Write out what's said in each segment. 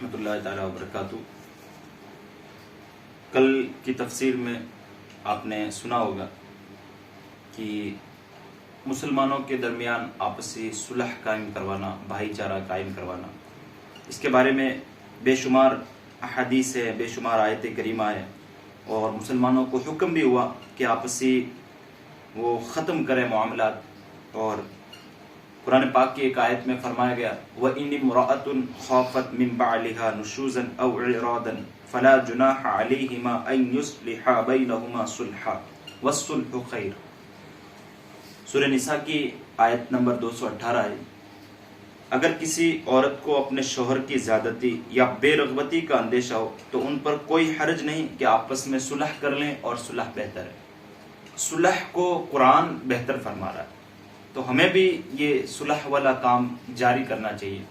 ورحمۃ اللہ تعالیٰ وبرکاتہ۔ کل کی تفسیر میں آپ نے سنا ہوگا کہ مسلمانوں کے درمیان آپسی صلح قائم کروانا، بھائی چارہ قائم کروانا، اس کے بارے میں بے شمار احادیث ہے، بے شمار آیت کریمہ ہے، اور مسلمانوں کو حکم بھی ہوا کہ آپسی وہ ختم کریں معاملات۔ اور قرآن پاک کی ایک آیت میں فرمایا گیا وَإِنِ امْرَأَةٌ خَافَتْ مِنْ بَعْلِهَا نُشُوزًا أَوْ إِعْرَاضًا فَلَا جُنَاحَ عَلَيْهِمَا أَنْ يُصْلِحَا بَيْنَهُمَا صُلْحًا وَالصُّلْحُ خَيْرٌ۔ سورہ نساء کی آیت نمبر 218 ہے۔ اگر کسی عورت کو اپنے شوہر کی زیادتی یا بے رغبتی کا اندیشہ ہو تو ان پر کوئی حرج نہیں کہ آپس میں صلح کر لیں، اور صلح بہتر ہے۔ صلح کو قرآن بہتر فرما رہا ہے، تو ہمیں بھی یہ صلح والا کام جاری کرنا چاہیے۔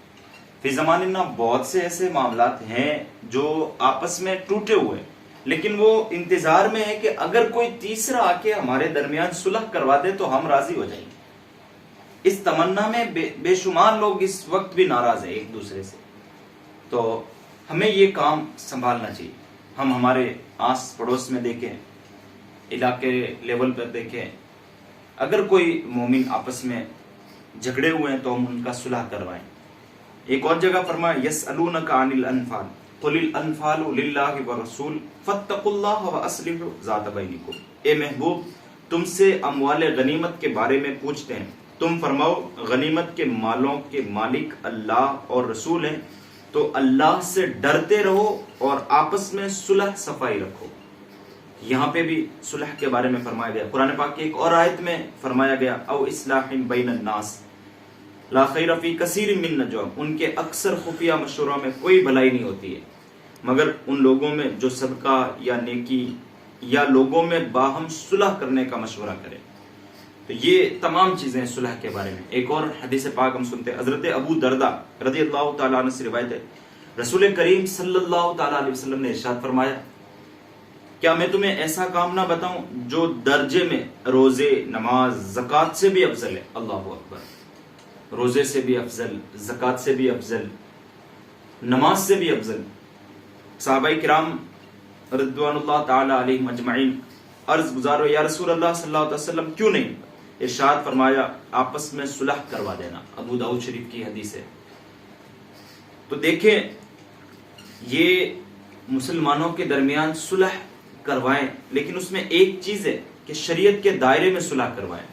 فی زمانہ بہت سے ایسے معاملات ہیں جو آپس میں ٹوٹے ہوئے، لیکن وہ انتظار میں ہے کہ اگر کوئی تیسرا آ کے ہمارے درمیان صلح کروا دے تو ہم راضی ہو جائیں گے۔ اس تمنا میں بے شمار لوگ اس وقت بھی ناراض ہیں ایک دوسرے سے۔ تو ہمیں یہ کام سنبھالنا چاہیے۔ ہم ہمارے آس پڑوس میں دیکھیں، علاقے لیول پر دیکھیں، اگر کوئی مومن آپس میں جھگڑے ہوئے ہیں تو ہم ان کا صلح کروائیں۔ ایک اور جگہ فرمایا یسألونک عن الانفال قل الانفال للہ والرسول فاتقوا اللہ واصلحوا ذات بینکم۔ اے محبوب، تم سے اموال غنیمت کے بارے میں پوچھتے ہیں، تم فرماؤ غنیمت کے مالوں کے مالک اللہ اور رسول ہیں، تو اللہ سے ڈرتے رہو اور آپس میں صلح صفائی رکھو۔ یہاں پہ بھی صلح کے بارے میں فرمایا گیا۔ قرآن پاک کی ایک اور آیت میں فرمایا گیا او اصلاح بین الناس لا خیر فی کثیر من نجواہم، ان کے اکثر خفیہ مشوروں میں کوئی بھلائی نہیں ہوتی ہے مگر ان لوگوں میں جو صدقہ یا نیکی یا لوگوں میں باہم صلح کرنے کا مشورہ کرے۔ تو یہ تمام چیزیں صلح کے بارے میں۔ ایک اور حدیث پاک ہم سنتے ہیں، حضرت ابو درداء رضی اللہ تعالیٰ عنہ سے روایت ہے، رسول کریم صلی اللہ تعالیٰ علیہ وسلم نے ارشاد فرمایا کیا میں تمہیں ایسا کام نہ بتاؤں جو درجے میں روزے، نماز، زکوٰۃ سے بھی افضل ہے؟ اللہ اکبر۔ روزے سے بھی افضل، زکوٰۃ سے بھی افضل، نماز سے بھی افضل۔ صحابہ کرام رضوان اللہ تعالی علیہم اجمعین عرض گزار یا رسول اللہ صلی اللہ علیہ وسلم کیوں نہیں؟ ارشاد فرمایا آپس میں صلح کروا دینا۔ ابو داؤد شریف کی حدیث ہے۔ تو دیکھیں، یہ مسلمانوں کے درمیان صلح کروائیں، لیکن اس میں ایک چیز ہے کہ شریعت کے دائرے میں صلح کروائیں۔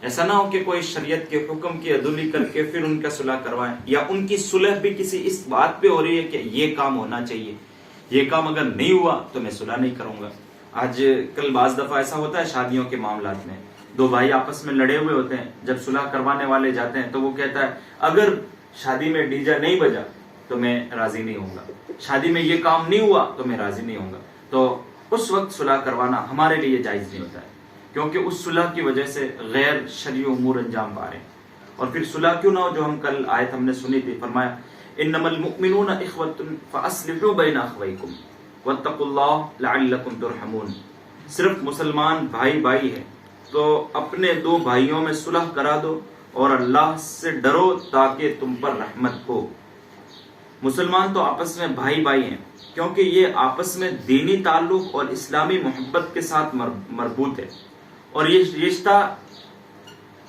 ایسا نہ ہو کہ کوئی شریعت کے حکم کی عدولی کر کے پھر ان کا صلح کروائیں، یا ان کی صلح بھی کسی اس بات پہ ہو رہی ہے کہ یہ کام ہونا چاہیے، یہ کام اگر نہیں ہوا تو میں صلح نہیں کروں گا۔ آج کل بعض دفعہ ایسا ہوتا ہے شادیوں کے معاملات میں، دو بھائی آپس میں لڑے ہوئے ہوتے ہیں، جب صلح کروانے والے جاتے ہیں تو وہ کہتا ہے اگر شادی میں ڈی جے نہیں بجا تو میں راضی نہیں ہوں گا، شادی میں یہ کام نہیں ہوا تو میں راضی نہیں ہوں گا۔ تو اس وقت صلح کروانا ہمارے لیے جائز نہیں ہوتا ہے، کیونکہ اس صلح کی وجہ سے غیر شرعی امور انجام پا رہے ہیں۔ اور پھر صلح کیوں نہ ہو جو ہم کل آیت ہم نے سنی تھی، فرمایا انما المؤمنون اخوۃ فاصلحوا بین اخویکم واتقوا اللہ لعلکم ترحمون۔ صرف مسلمان بھائی بھائی ہیں تو اپنے دو بھائیوں میں صلح کرا دو اور اللہ سے ڈرو تاکہ تم پر رحمت ہو۔ مسلمان تو آپس میں بھائی بھائی ہیں کیونکہ یہ آپس میں دینی تعلق اور اسلامی محبت کے ساتھ مربوط ہے، اور یہ رشتہ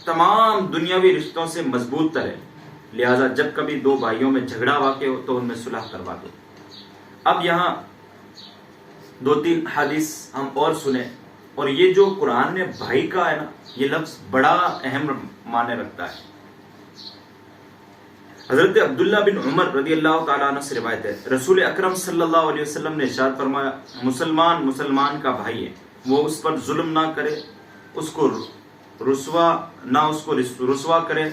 تمام دنیاوی رشتوں سے مضبوط تر ہے۔ لہذا جب کبھی دو بھائیوں میں جھگڑا واقع ہو تو ان میں صلح کروا دو۔ اب یہاں دو تین حدیث ہم اور سنیں، اور یہ جو قرآن نے بھائی کا ہے نا، یہ لفظ بڑا اہم معنی رکھتا ہے۔ حضرت عبداللہ بن عمر رضی اللہ تعالیٰ عنہ سے روایت ہے، رسول اکرم صلی اللہ علیہ وسلم نے ارشاد فرمایا مسلمان مسلمان کا بھائی ہے، وہ اس پر ظلم نہ کرے، اس کو رسوا کرے۔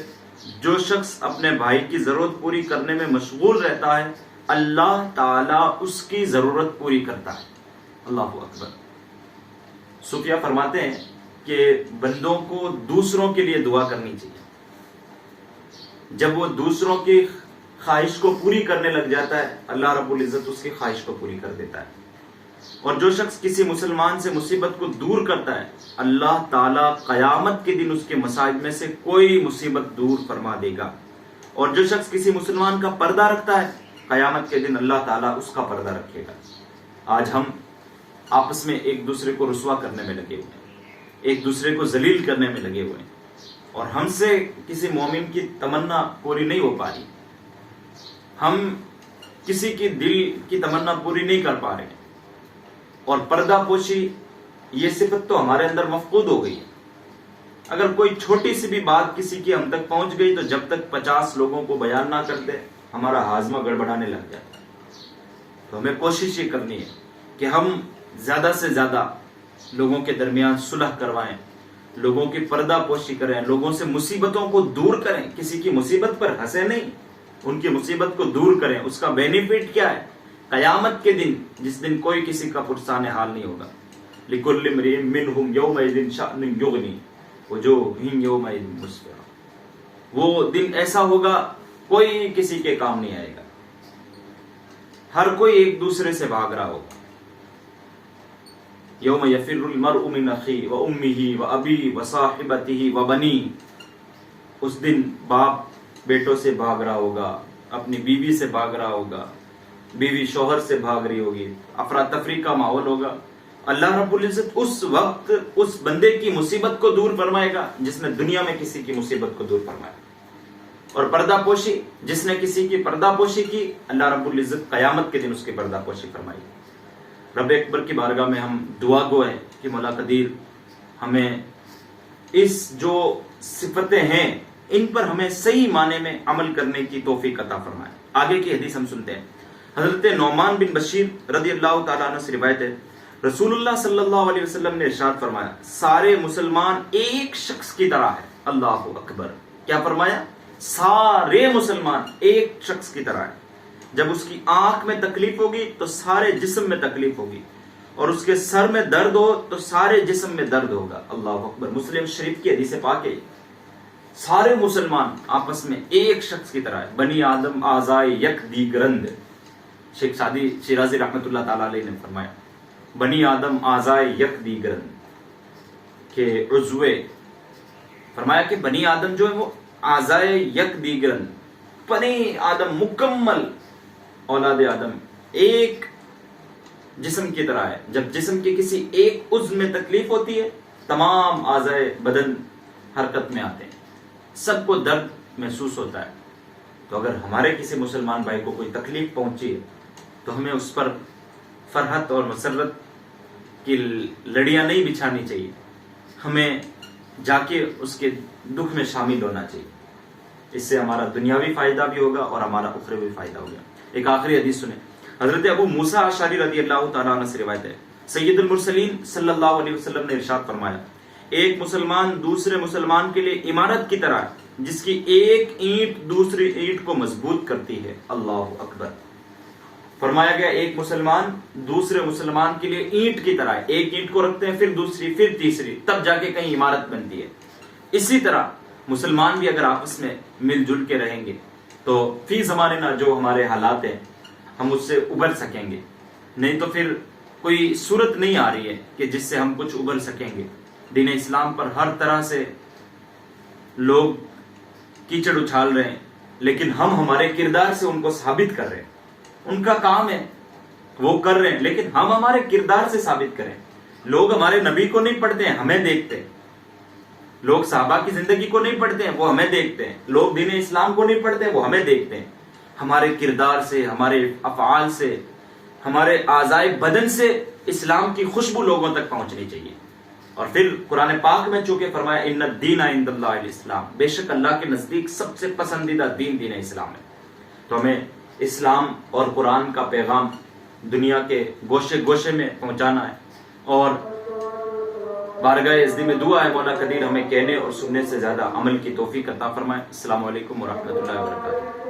جو شخص اپنے بھائی کی ضرورت پوری کرنے میں مشغول رہتا ہے اللہ تعالیٰ اس کی ضرورت پوری کرتا ہے۔ اللہ اکبر۔ صوفیہ فرماتے ہیں کہ بندوں کو دوسروں کے لیے دعا کرنی چاہیے، جب وہ دوسروں کی خواہش کو پوری کرنے لگ جاتا ہے اللہ رب العزت اس کی خواہش کو پوری کر دیتا ہے۔ اور جو شخص کسی مسلمان سے مصیبت کو دور کرتا ہے اللہ تعالیٰ قیامت کے دن اس کے مصائب میں سے کوئی مصیبت دور فرما دے گا۔ اور جو شخص کسی مسلمان کا پردہ رکھتا ہے قیامت کے دن اللہ تعالیٰ اس کا پردہ رکھے گا۔ آج ہم آپس میں ایک دوسرے کو رسوا کرنے میں لگے ہوئے ہیں، ایک دوسرے کو ذلیل کرنے میں لگے ہوئے ہیں، اور ہم سے کسی مومن کی تمنا پوری نہیں ہو پا رہی، ہم کسی کی دل کی تمنا پوری نہیں کر پا رہے، اور پردہ پوشی یہ صفت تو ہمارے اندر مفقود ہو گئی ہے۔ اگر کوئی چھوٹی سی بھی بات کسی کی ہم تک پہنچ گئی تو جب تک 50 لوگوں کو بیان نہ کرتے ہمارا ہاضمہ گڑبڑانے لگ جاتا ہے۔ تو ہمیں کوشش یہ کرنی ہے کہ ہم زیادہ سے زیادہ لوگوں کے درمیان صلح کروائیں، لوگوں کی پردہ پوشی کریں، لوگوں سے مصیبتوں کو دور کریں، کسی کی مصیبت پر ہنسے نہیں، ان کی مصیبت کو دور کریں۔ اس کا بینیفٹ کیا ہے؟ قیامت کے دن، جس دن کوئی کسی کا پرسان حال نہیں ہوگا، لِكُلِّ امْرِئٍ مِّنْهُمْ يَوْمَئِذٍ شَأْنٌ يُغْنِي وَجُوهٌ يَوْمَئِذٍ مُسْفِرَةٌ۔ وہ دن ایسا ہوگا کوئی کسی کے کام نہیں آئے گا، ہر کوئی ایک دوسرے سے بھاگ رہا ہوگا۔ یوم یفر المرء من اخیہ وامہ وابیہ وصاحبتہ وبنیہ۔ اس دن باپ بیٹوں سے بھاگ رہا ہوگا، اپنی بیوی سے بھاگ رہا ہوگا، بیوی شوہر سے بھاگ رہی ہوگی، افراتفری کا ماحول ہوگا۔ اللہ رب العزت اس وقت اس بندے کی مصیبت کو دور فرمائے گا جس نے دنیا میں کسی کی مصیبت کو دور فرمایا، اور پردہ پوشی جس نے کسی کی پردہ پوشی کی، اللہ رب العزت قیامت کے دن اس کی پردہ پوشی فرمائے گی۔ رب اکبر کی بارگاہ میں ہم دعا گو ہیں کہ مولا قدیر ہمیں اس جو صفتیں ہیں ان پر ہمیں صحیح معنی میں عمل کرنے کی توفیق عطا فرمائے۔ آگے کی حدیث ہم سنتے ہیں۔ حضرت نعمان بن بشیر رضی اللہ تعالیٰ عنہ سے روایت ہے، رسول اللہ صلی اللہ علیہ وسلم نے ارشاد فرمایا، سارے مسلمان ایک شخص کی طرح ہے۔ اللہ اکبر! کیا فرمایا؟ سارے مسلمان ایک شخص کی طرح ہے۔ جب اس کی آنکھ میں تکلیف ہوگی تو سارے جسم میں تکلیف ہوگی، اور اس کے سر میں درد ہو تو سارے جسم میں درد ہوگا۔ اللہ اکبر! مسلم شریف کی حدیث پاک ہے۔ سارے مسلمان آپس میں ایک شخص کی طرح ہے۔ بنی آدم اعضائے یک دیگرند، شیخ سعدی شیرازی رحمۃ اللہ تعالی علیہ نے فرمایا، بنی آدم اعضائے یک دیگرند کہ عضوے، فرمایا کہ بنی آدم جو ہے وہ اعضائے یک دیگرند، بنی آدم مکمل اولاد آدم ایک جسم کی طرح ہے۔ جب جسم کے کسی ایک عضو میں تکلیف ہوتی ہے تمام اعضائے بدن حرکت میں آتے ہیں، سب کو درد محسوس ہوتا ہے۔ تو اگر ہمارے کسی مسلمان بھائی کو کوئی تکلیف پہنچی ہے تو ہمیں اس پر فرحت اور مسرت کی لڑیاں نہیں بچھانی چاہیے، ہمیں جا کے اس کے دکھ میں شامل ہونا چاہیے۔ اس سے ہمارا دنیاوی فائدہ بھی ہوگا اور ہمارا اخروی فائدہ ہوگا۔ ایک آخری حدیث سنیں۔ حضرت ابو موسیٰ اشعری رضی اللہ تعالیٰ عنہ سے روایت ہے، سید المرسلین صلی اللہ علیہ وسلم نے ارشاد فرمایا، ایک مسلمان دوسرے مسلمان کے لیے عمارت کی طرح ہے جس کی ایک اینٹ دوسری اینٹ کو مضبوط کرتی ہے۔ اللہ اکبر! فرمایا گیا ایک مسلمان دوسرے مسلمان کے لیے اینٹ کی طرح ہے، ایک اینٹ کو رکھتے ہیں پھر دوسری پھر تیسری، تب جا کے کہیں عمارت بنتی ہے۔ اسی طرح مسلمان بھی اگر آپس میں مل جل کے رہیں گے تو فی زمانے نہ جو ہمارے حالات ہیں ہم اس سے ابھر سکیں گے، نہیں تو پھر کوئی صورت نہیں آ رہی ہے کہ جس سے ہم کچھ ابھر سکیں گے۔ دین اسلام پر ہر طرح سے لوگ کیچڑ اچھال رہے ہیں، لیکن ہم ہمارے کردار سے ان کو ثابت کر رہے ہیں۔ ان کا کام ہے وہ کر رہے ہیں، لیکن ہم ہمارے کردار سے ثابت کریں۔ لوگ ہمارے نبی کو نہیں پڑھتے ہیں، ہمیں دیکھتے ہیں۔ لوگ صحابہ کی زندگی کو نہیں پڑھتے ہیں، وہ ہمیں دیکھتے ہیں۔ لوگ دین اسلام کو نہیں پڑھتے ہیں، وہ ہمیں دیکھتے ہیں۔ ہمارے کردار سے، ہمارے افعال سے، ہمارے اعضائے بدن سے اسلام کی خوشبو لوگوں تک پہنچنی چاہیے۔ اور پھر قرآن پاک میں چونکہ فرمایا ان الدین عند اللہ الاسلام، بے شک اللہ کے نزدیک سب سے پسندیدہ دین دین اسلام ہے۔ تو ہمیں اسلام اور قرآن کا پیغام دنیا کے گوشے گوشے میں پہنچانا ہے، اور بارگاہ عزت میں دعا ہے مولا قدیر ہمیں کہنے اور سننے سے زیادہ عمل کی توفیق عطا فرمائے۔ السلام علیکم ورحمۃ اللہ وبرکاتہ۔